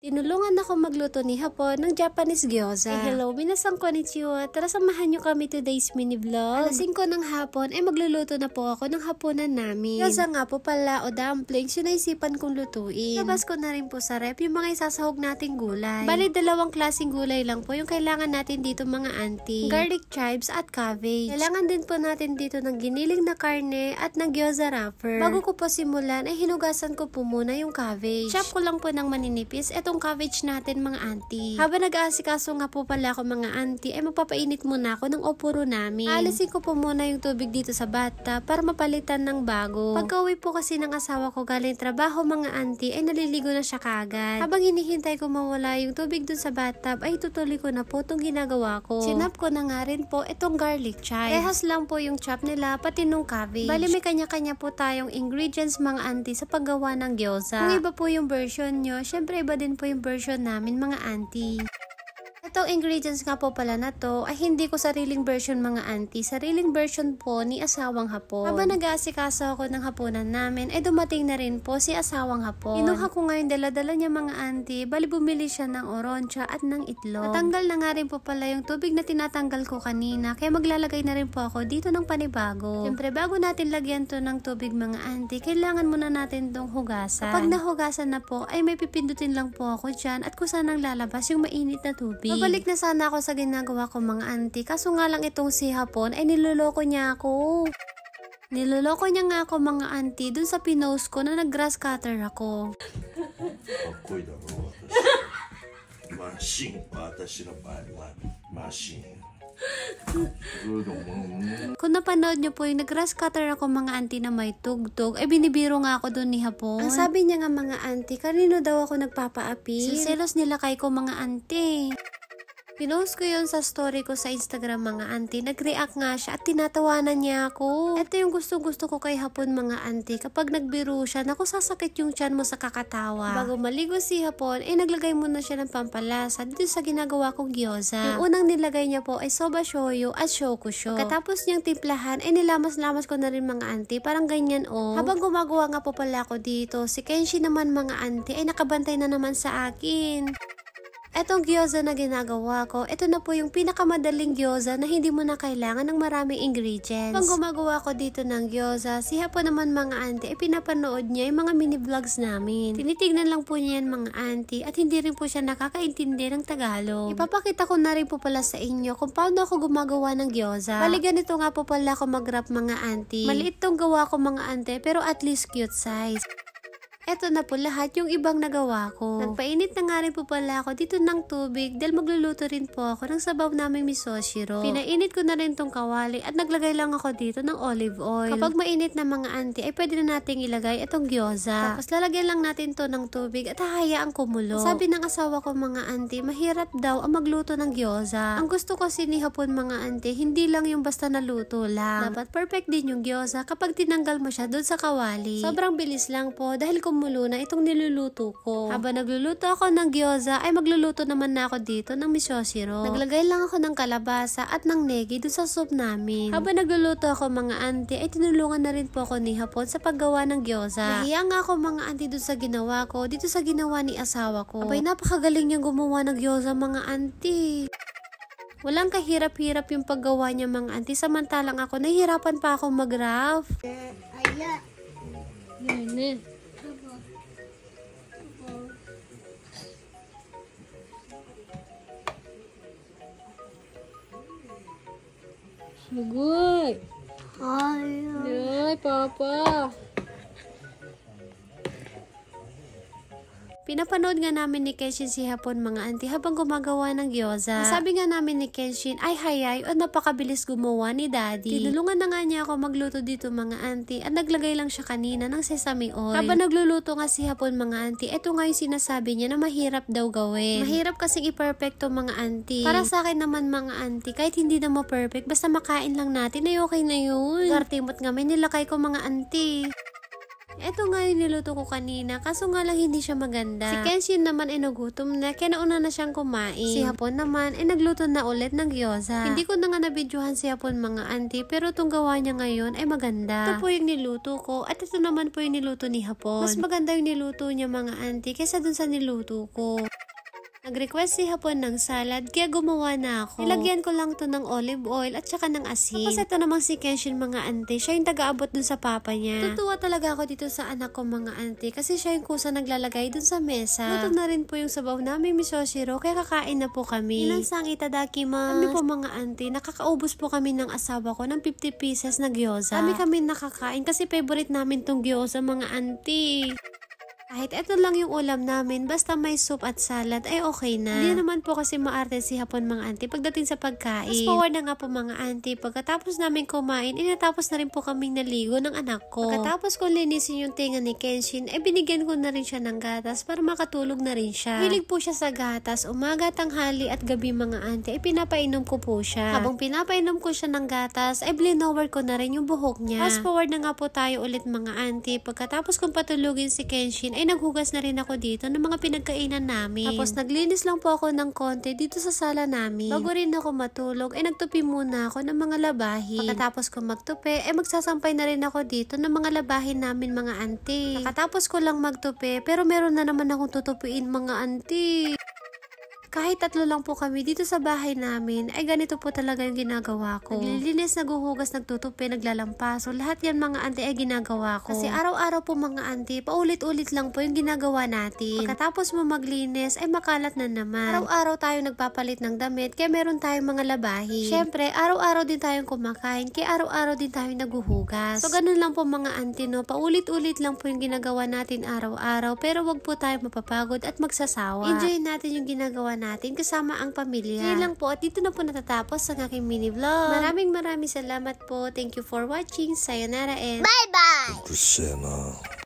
Tinulungan ako magluto ni Hapon ng Japanese gyoza. Hello, minasang konnichiwa. Tara samahan nyo kami today's mini vlog. Alas 5 ng hapon ay magluluto na po ako ng hapunan namin. Gyoza nga po pala o dumplings yun naisipan kong lutuin. Labas ko na rin po sa rep yung mga isasahog nating gulay. Bali, dalawang klaseng gulay lang po yung kailangan natin dito mga auntie. Garlic chives at cabbage. Kailangan din po natin dito ng giniling na karne at ng gyoza wrapper. Bago ko po simulan ay hinugasan ko po muna yung cabbage. Chop ko lang po ng maninipis etong cabbage natin mga auntie. Habang nag-aasikaso nga po pala ako mga auntie ay magpapainit muna ako ng oporo namin. Alisin ko po muna yung tubig dito sa bata para mapalitan ng bago. Pagka-uwi po kasi ng asawa ko galing trabaho mga auntie ay naliligo na siya kaagad. Habang hinihintay ko mawala yung tubig dun sa bathtub ay tutuloy ko na po itong ginagawa ko. Sinap ko na nga rin po itong garlic chives. Rehas lang po yung chop nila pati nung cabbage. Bali may kanya-kanya po tayong ingredients mga auntie sa paggawa ng gyoza. Kung iba po yung version nyo, syempre iba din po yung version namin mga auntie. Itong ingredients nga po pala na to ay hindi ko sariling version mga auntie. Sariling version po ni asawang Hapon. Habang nag-aasikaso ako ng hapunan namin ay dumating na rin po si asawang Hapon. Inuha ko ngayon dala-dala niya mga auntie. Bali bumili siya ng oroncha at ng itlog. Natanggal na nga rin po pala yung tubig na tinatanggal ko kanina. Kaya maglalagay na rin po ako dito ng panibago. Siyempre bago natin lagyan to ng tubig mga auntie, kailangan muna natin tong hugasan. Kapag nahugasan na po ay may pipindutin lang po ako dyan at kung saan nang lalabas yung mainit na tubig. Babalik na sana ako sa ginagawa ko mga auntie. Kaso nga lang itong si Hapon ay niloloko niya ako. Niloloko niya nga ako mga auntie dun sa pinost ko na nag-grass cutter ako. Kung napanood nyo po yung nag-grass cutter ako mga auntie na may tugtog, ay binibiro nga ako dun ni Hapon. Ang sabi niya nga mga auntie, kanino daw ako nagpapaapi? Sa selos nila kay ko mga auntie. Pinost ko yun sa story ko sa Instagram mga auntie. Nag-react nga siya at tinatawanan niya ako. Ito yung gusto ko kay Hapon mga auntie. Kapag nagbiro siya, naku sasakit yung tiyan mo sa kakatawa. Bago maligo si Hapon, naglagay muna siya ng pampalasa dito sa ginagawa kong gyoza. Yung unang nilagay niya po ay soba shoyu at shokusho. Katapos niyang timplahan, nilamas-lamas ko na rin mga auntie. Parang ganyan oh. Habang gumagawa nga po pala ako dito, si Kenshi naman mga auntie ay nakabantay na naman sa akin. Etong gyoza na ginagawa ko, ito na po yung pinakamadaling gyoza na hindi mo na kailangan ng maraming ingredients. Pag gumagawa ko dito ng gyoza, si Hapon naman mga auntie ay pinapanood niya yung mga mini vlogs namin. Tinitignan lang po niya yan mga auntie at hindi rin po siya nakakaintindi ng Tagalog. Ipapakita ko na rin po pala sa inyo kung paano ako gumagawa ng gyoza. Bali ganito nga po pala ako mag-wrap mga auntie. Maliit tong gawa ko mga auntie pero at least cute size. Eto na po lahat yung ibang nagawa ko. Nagpainit na nga rin po pala ako dito ng tubig dahil magluluto rin po ako ng sabaw naming misoshiro. Pinainit ko na rin tong kawali at naglagay lang ako dito ng olive oil. Kapag mainit na mga auntie ay pwede na nating ilagay itong gyoza. Tapos lalagyan lang natin to ng tubig at hahayaan kumulo. Sabi ng asawa ko mga auntie, mahirap daw ang magluto ng gyoza. Ang gusto ko ni Hapon mga auntie, hindi lang yung basta naluto lang. Dapat perfect din yung gyoza kapag tinanggal mo siya doon sa kawali. Sobrang bilis lang po dahil kumulo na itong niluluto ko. Habang nagluluto ako ng gyoza, ay magluluto naman na ako dito ng misoshiro. Naglagay lang ako ng kalabasa at ng negi doon sa soup namin. Habang nagluluto ako mga auntie, ay tinulungan na rin po ako ni Hapon sa paggawa ng gyoza. Nahiya nga ako mga auntie doon sa ginawa ko, dito sa ginawa ni asawa ko. Abay, napakagaling niyang gumawa ng gyoza mga auntie. Walang kahirap-hirap yung paggawa niya mga auntie, samantalang ako, nahihirapan pa akong mag-wrap. Yan Sugod. Ay, Papa. Pinapanood nga namin ni Kenshin si Hapon mga auntie habang gumagawa ng gyoza. Sabi nga namin ni Kenshin ay hayay o napakabilis gumawa ni Daddy. Tinulungan na nga niya ako magluto dito mga auntie at naglagay lang siya kanina ng sesame oil. Habang nagluluto nga si Hapon mga auntie, ito nga yung sinasabi niya na mahirap daw gawin. Mahirap kasing i-perfecto mga auntie. Para sa akin naman mga auntie, kahit hindi na ma-perfect, basta makain lang natin ay okay na yun. Gartimot nga may nilakay ko mga auntie. Ito nga yung niluto ko kanina, kaso nga lang hindi siya maganda. Si Kenshin naman ay nagutom na, kaya nauna na siyang kumain. Si Hapon naman ay nagluto na ulit ng gyoza. Hindi ko na nga nabidyohan si Hapon mga auntie, pero itong gawa niya ngayon ay maganda. Ito po yung niluto ko, at ito naman po yung niluto ni Hapon. Mas maganda yung niluto niya mga auntie kaysa dun sa niluto ko. Nag-request si Hapon ng salad, kaya gumawa na ako. Nilagyan ko lang to ng olive oil at saka ng asin. Tapos ito namang si Kenshin mga ante, siya yung taga-abot dun sa papa niya. Tutuwa talaga ako dito sa anak ko mga ante, kasi siya yung kusa naglalagay dun sa mesa. Luto na rin po yung sabaw namin misoshiro, kaya kakain na po kami. Inansang itadakimasu. Kami po mga ante, nakakaubos po kami ng asawa ko ng 50 pieces na gyoza. Kami nakakain kasi favorite namin tong gyoza mga ante. Kahit ito lang yung ulam namin, basta may soup at salad, ay okay na. Hindi naman po kasi maarte si Hapon mga auntie pagdating sa pagkain. Fast forward na nga po mga auntie, pagkatapos namin kumain, inatapos na rin po kaming naligo ng anak ko. Pagkatapos ko linisin yung tinga ni Kenshin, ay binigyan ko na rin siya ng gatas para makatulog na rin siya. Hilig po siya sa gatas, umaga, tanghali at gabi mga auntie, ay pinapainom ko po siya. Habang pinapainom ko siya ng gatas, ay blinower ko na rin yung buhok niya. Fast forward na nga po tayo ulit mga auntie, pagkatapos kong patulugin si Kenshin, ay naghugas na rin ako dito ng mga pinagkainan namin. Tapos naglinis lang po ako ng konti dito sa sala namin. Bago rin ako matulog, ay nagtupi muna ako ng mga labahin. Pagkatapos ko magtupi, ay magsasampay na rin ako dito ng mga labahin namin mga auntie. Pagkatapos ko lang magtupi, pero meron na naman akong tutupiin mga auntie. Kahit 3 lang po kami dito sa bahay namin, ay ganito po talaga yung ginagawa ko. Naglilinis, naghuhugas, nagtutupi, naglalampaso. Lahat yan mga auntie ay ginagawa ko. Kasi araw-araw po mga auntie, paulit-ulit lang po yung ginagawa natin. Pagkatapos mo maglinis, ay makalat na naman. Araw-araw tayo nagpapalit ng damit, kaya meron tayong mga labahin. Syempre, araw-araw din tayong kumakain, kaya araw-araw din tayong naghuhugas. So, ganun lang po mga auntie, no? Paulit-ulit lang po yung ginagawa natin araw-araw, pero wag po tayo mapapagod at magsasawa. Enjoy natin yung ginagawa natin kasama ang pamilya. Yun lang po at dito na po natatapos ang aking mini vlog. Maraming salamat po. Thank you for watching. Sayonara and bye-bye!